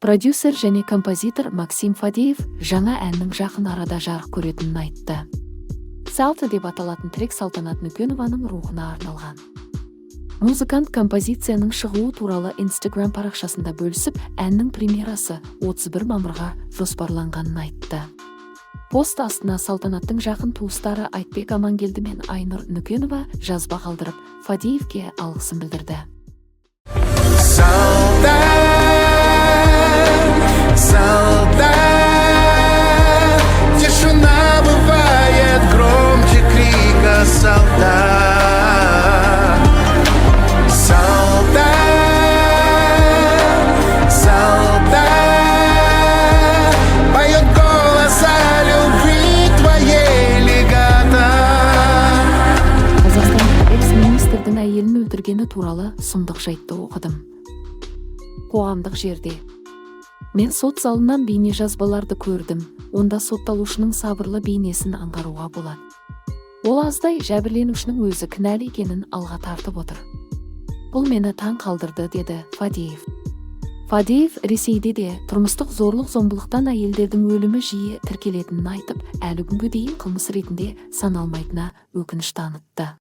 Продюсер және композитор Максим Фадеев жаңа әннің жақын арада жарық көретінін айтты. Салты деп аталатын трек Салтанат Нүкенованың рухына арналған. Музыкант композицияның шығуы туралы Instagram парақшасында бөлісіп, әннің премьерасы 31 мамырға жоспарланғанын айтты. Пост астына Салтанаттың жақын туыстары Айтбек Амангелді мен Айнұр Нүкенова жазба қалдырып, Фадеевке алғысын білдірді. Тишина бывает громче крика солдат. Поет голос о любви твоей легата. Қазақстан экс-министрдің әйелін өлтіргені туралы сұмдық жайтты оқыдым. Қоғамдық жерде. Мен сот залынан бейне жазбаларды көрдім. Онда сотталушының сабырлы бейнесін аңғаруға болады. Ол аздай жәбірленушінің өзі кінәлі екенін алға тартып отыр. Бұл мені таң қалдырды, деді Фадеев. Фадеев Ресейде де тұрмыстық зорлық-зомбылықтан әйелдердің өлімі жиі тіркелетінін айтып, әлі күнге дейін қылмыс ретінде саналмайтынына өкініш танытты.